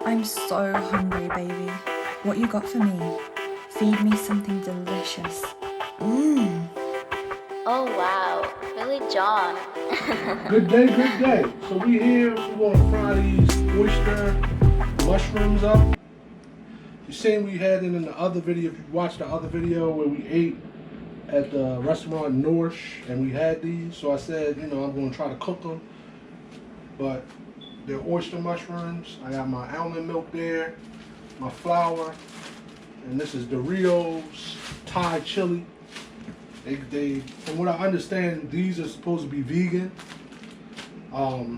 I'm so hungry, baby. What you got for me? Feed me something delicious. Mmm. Oh wow, Billy John. Good day, good day. So we here, we're gonna fry these oyster mushrooms up. You seen we had it in the other video, if you watched the other video where we ate at the restaurant Norsh and we had these. So I said, I'm gonna try to cook them. But they're oyster mushrooms. I got my almond milk there, my flour, and this is Doritos, Thai chili. They, from what I understand, these are supposed to be vegan. I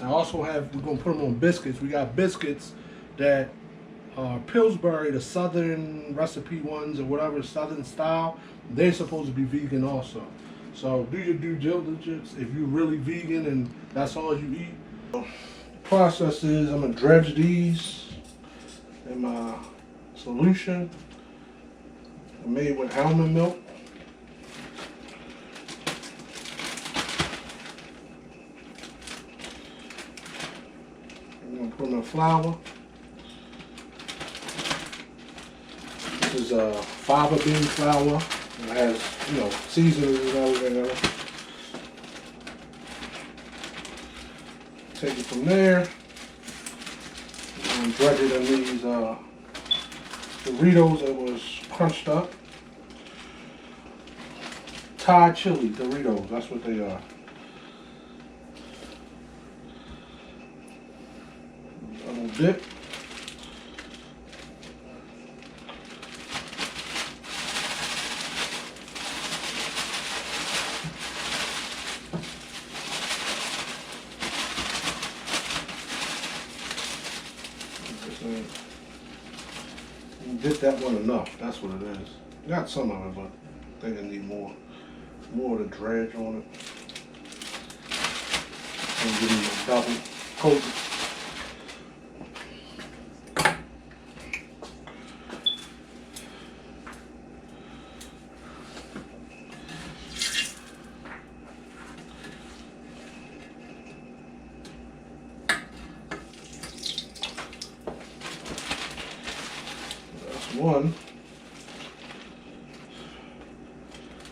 also we're gonna put them on biscuits. We got biscuits that are Pillsbury, the southern recipe ones or whatever, southern style. They're supposed to be vegan also. So do your due diligence if you're really vegan and that's all you eat. The process is I'm gonna dredge these in my solution. I made with almond milk. I'm gonna put in the flour. This is a fava bean flour. It has, seasonings and everything in it. Take it from there. And dredge it in these Doritos that was crunched up. Thai chili Doritos, that's what they are. A little dip. Dip that one enough, that's what it is. Got some of it, but I think I need more of the dredge on it. And give me a double coat. One.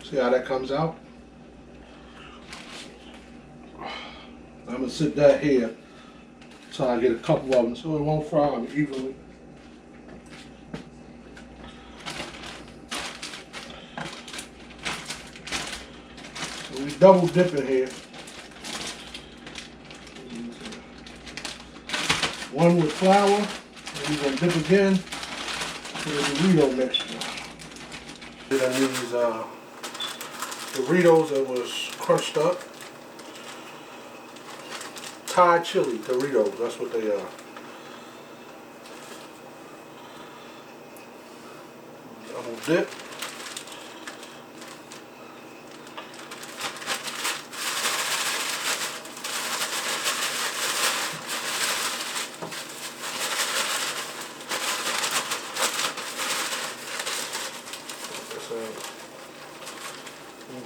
See how that comes out? I'm gonna sit that here until I get a couple of them so it won't fry them evenly. So we double dip it here. One with flour, and we're gonna dip again. The Dorito mixture. Then I use Doritos that was crushed up. Thai chili Doritos, that's what they are. Double dip.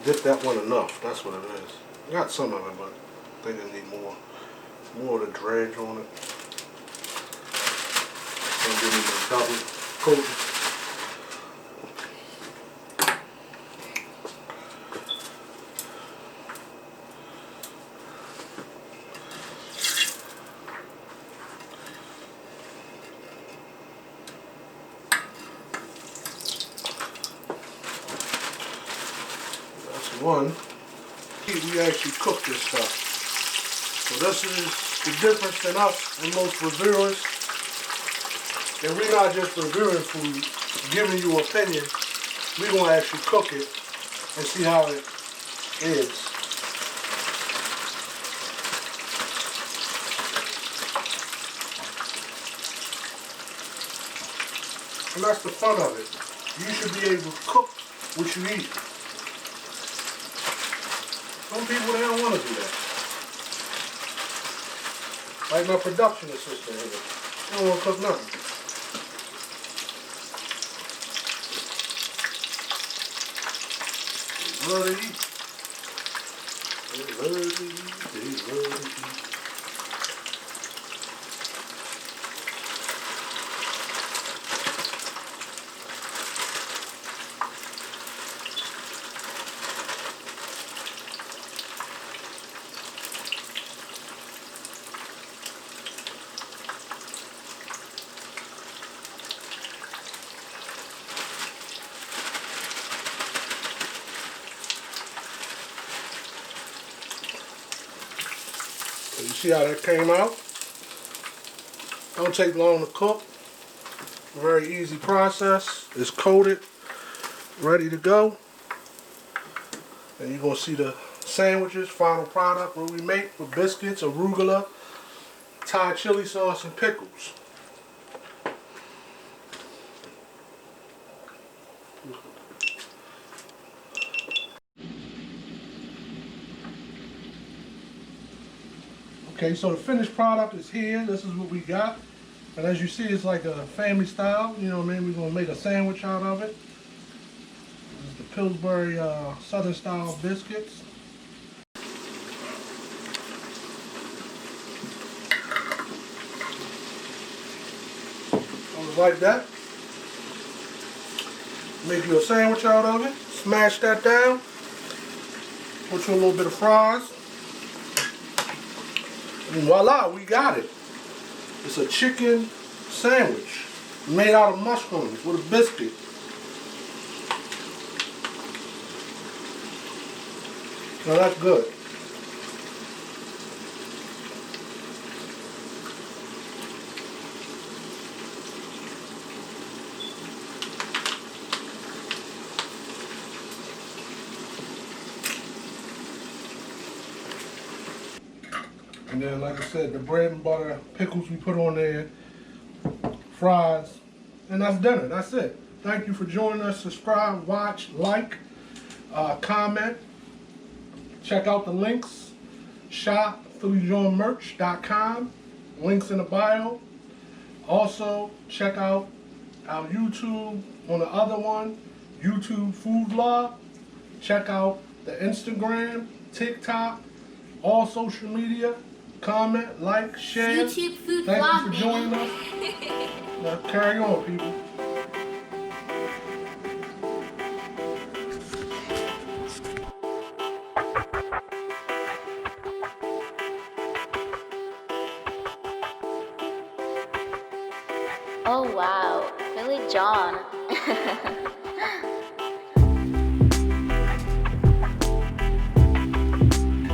Dip that one enough, that's what it is. I got some of it, but I think I need more of the dredge on it. And give me the double coat. One, we actually cook this stuff. So this is the difference in us and most reviewers. And we're not just reviewing food, giving you opinion. We're going to actually cook it and see how it is. And that's the fun of it. You should be able to cook what you eat. Some people, they don't want to do that. Like my production assistant here. They don't want to cook nothing. They love to eat. They love to eat. They love to eat. You see how that came out? Don't take long to cook. Very easy process. It's coated, ready to go. And you're going to see the sandwiches, final product, what we make with biscuits, arugula, Thai chili sauce, and pickles. Okay, so the finished product is here. This is what we got. And as you see, it's like a family style. You know what I mean? We're going to make a sandwich out of it. This is the Pillsbury Southern style biscuits. Like that. Make you a sandwich out of it. Smash that down. Put you a little bit of fries. And voila, we got it. It's a chicken sandwich made out of mushrooms with a biscuit. Now that's good. And then, like I said, the bread and butter, pickles we put on there, fries, and that's dinner. That's it. Thank you for joining us. Subscribe, watch, like, comment. Check out the links. Shop PhillyJohnMerch.com. Links in the bio. Also, check out our YouTube on the other one, YouTube Food Vlog. Check out the Instagram, TikTok, all social media. Comment, like, share. YouTube food Thank vlog, you for joining us. Now carry on, people. Oh wow, Billy John.